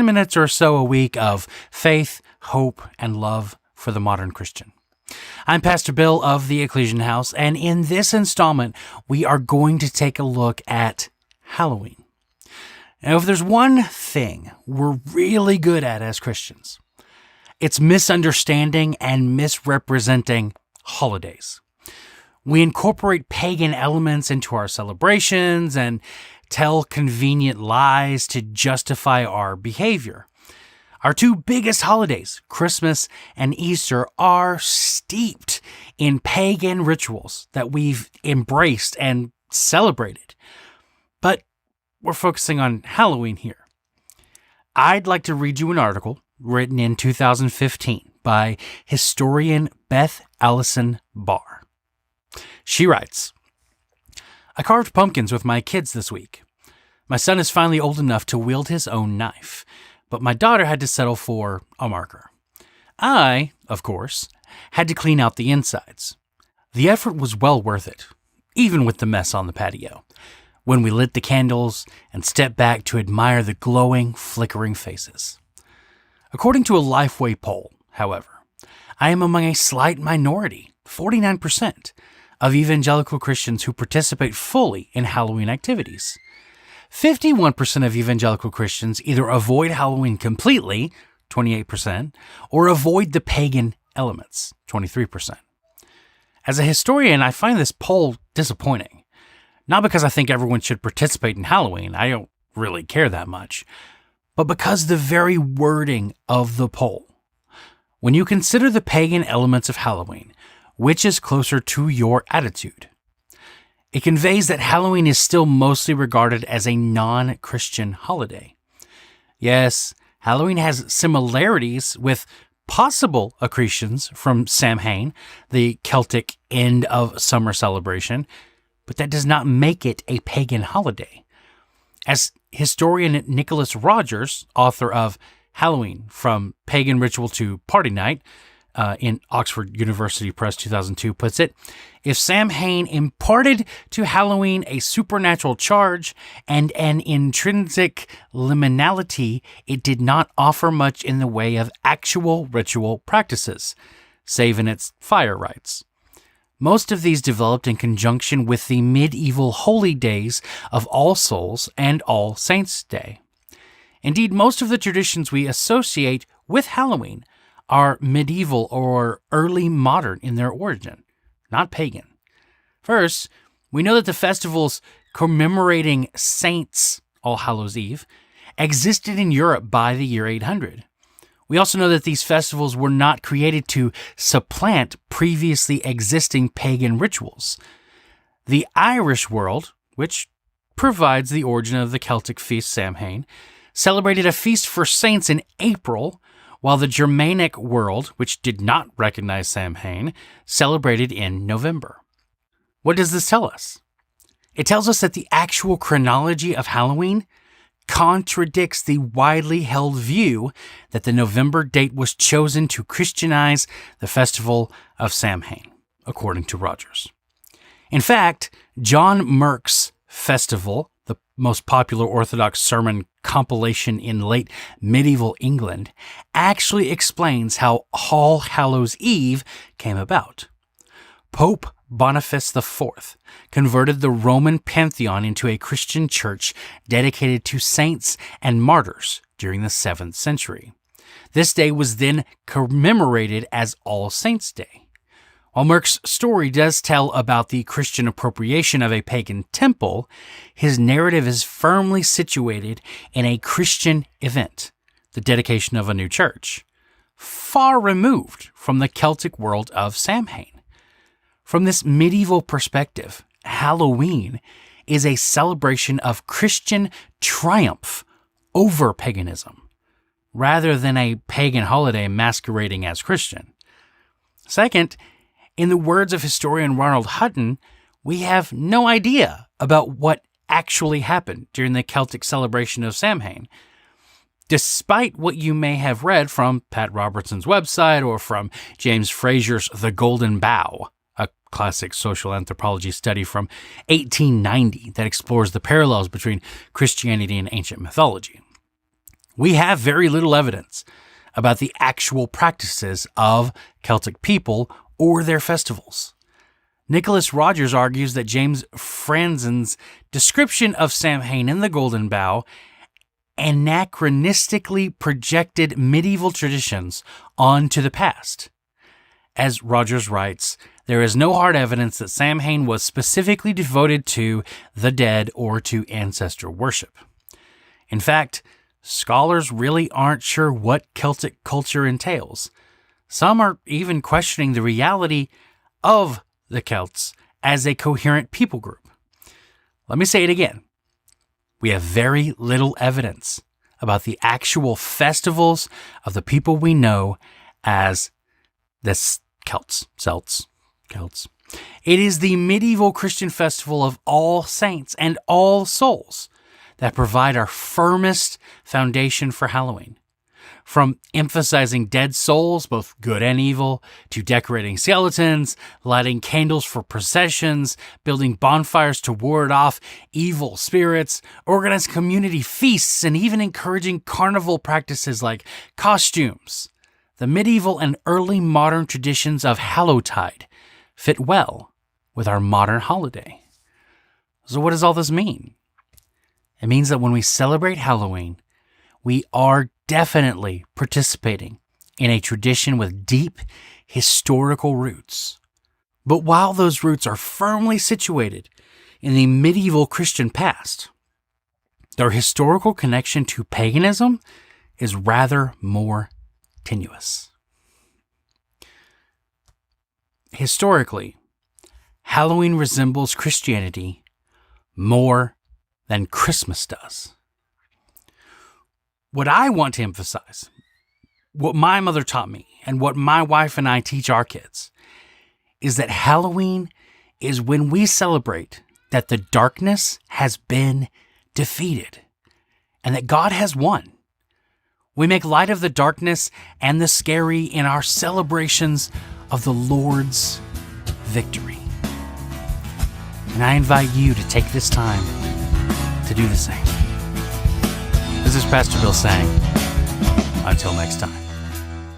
minutes or so a week of faith, hope, and love for the modern Christian. I'm Pastor Bill of the Ecclesian House, and in this installment, we are going to take a look at Halloween. Now, if there's one thing we're really good at as Christians, it's misunderstanding and misrepresenting holidays. We incorporate pagan elements into our celebrations and tell convenient lies to justify our behavior. Our two biggest holidays, Christmas and Easter, are steeped in pagan rituals that we've embraced and celebrated. But we're focusing on Halloween here. I'd like to read you an article written in 2015 by historian Beth Allison Barr. She writes, "I carved pumpkins with my kids this week. My son is finally old enough to wield his own knife, but my daughter had to settle for a marker. I, of course, had to clean out the insides. The effort was well worth it, even with the mess on the patio, when we lit the candles and stepped back to admire the glowing, flickering faces. According to a Lifeway poll, however, I am among a slight minority, 49%, of evangelical Christians who participate fully in Halloween activities. 51% of evangelical Christians either avoid Halloween completely, 28%, or avoid the pagan elements, 23%. As a historian, I find this poll disappointing. Not because I think everyone should participate in Halloween, I don't really care that much, but because the very wording of the poll. When you consider the pagan elements of Halloween, which is closer to your attitude? It conveys that Halloween is still mostly regarded as a non-Christian holiday. Yes, Halloween has similarities with possible accretions from Samhain, the Celtic end of summer celebration, but that does not make it a pagan holiday. As historian Nicholas Rogers, author of Halloween, From Pagan Ritual to Party Night, in Oxford University Press 2002 puts it, if Samhain imparted to Halloween a supernatural charge and an intrinsic liminality, it did not offer much in the way of actual ritual practices, save in its fire rites. Most of these developed in conjunction with the medieval holy days of All Souls and All Saints' Day. Indeed, most of the traditions we associate with Halloween are medieval or early modern in their origin, not pagan. First, we know that the festivals commemorating saints, All Hallows' Eve, existed in Europe by the year 800. We also know that these festivals were not created to supplant previously existing pagan rituals. The Irish world, which provides the origin of the Celtic feast Samhain, celebrated a feast for saints in April, while the Germanic world, which did not recognize Samhain, celebrated in November. What does this tell us? It tells us that the actual chronology of Halloween contradicts the widely held view that the November date was chosen to Christianize the festival of Samhain, according to Rogers. In fact, John Merck's festival, the most popular Orthodox sermon compilation in late medieval England, actually explains how All Hallows' Eve came about. Pope Boniface IV converted the Roman pantheon into a Christian church dedicated to saints and martyrs during the 7th century. This day was then commemorated as All Saints' Day. While Merck's story does tell about the Christian appropriation of a pagan temple, his narrative is firmly situated in a Christian event, the dedication of a new church, far removed from the Celtic world of Samhain. From this medieval perspective, Halloween is a celebration of Christian triumph over paganism, rather than a pagan holiday masquerading as Christian. Second, in the words of historian Ronald Hutton, we have no idea about what actually happened during the Celtic celebration of Samhain. Despite what you may have read from Pat Robertson's website or from James Frazier's The Golden Bough, a classic social anthropology study from 1890 that explores the parallels between Christianity and ancient mythology. We have very little evidence about the actual practices of Celtic people or their festivals. Nicholas Rogers argues that James Franzen's description of Samhain and the Golden Bough anachronistically projected medieval traditions onto the past. As Rogers writes, there is no hard evidence that Samhain was specifically devoted to the dead or to ancestor worship. In fact, scholars really aren't sure what Celtic culture entails. Some are even questioning the reality of the Celts as a coherent people group. Let me say it again. We have very little evidence about the actual festivals of the people we know as the Celts. It is the medieval Christian festival of All Saints and All Souls that provide our firmest foundation for Halloween. From emphasizing dead souls, both good and evil, to decorating skeletons, lighting candles for processions, building bonfires to ward off evil spirits, organized community feasts, and even encouraging carnival practices like costumes. The medieval and early modern traditions of Hallowtide fit well with our modern holiday. So what does all this mean? It means that when we celebrate Halloween, we are definitely participating in a tradition with deep historical roots. But while those roots are firmly situated in the medieval Christian past, their historical connection to paganism is rather more tenuous. Historically, Halloween resembles Christianity more than Christmas does. What I want to emphasize, what my mother taught me, and what my wife and I teach our kids, is that Halloween is when we celebrate that the darkness has been defeated and that God has won. We make light of the darkness and the scary in our celebrations of the Lord's victory. And I invite you to take this time to do the same. This is Pastor Bill saying, until next time.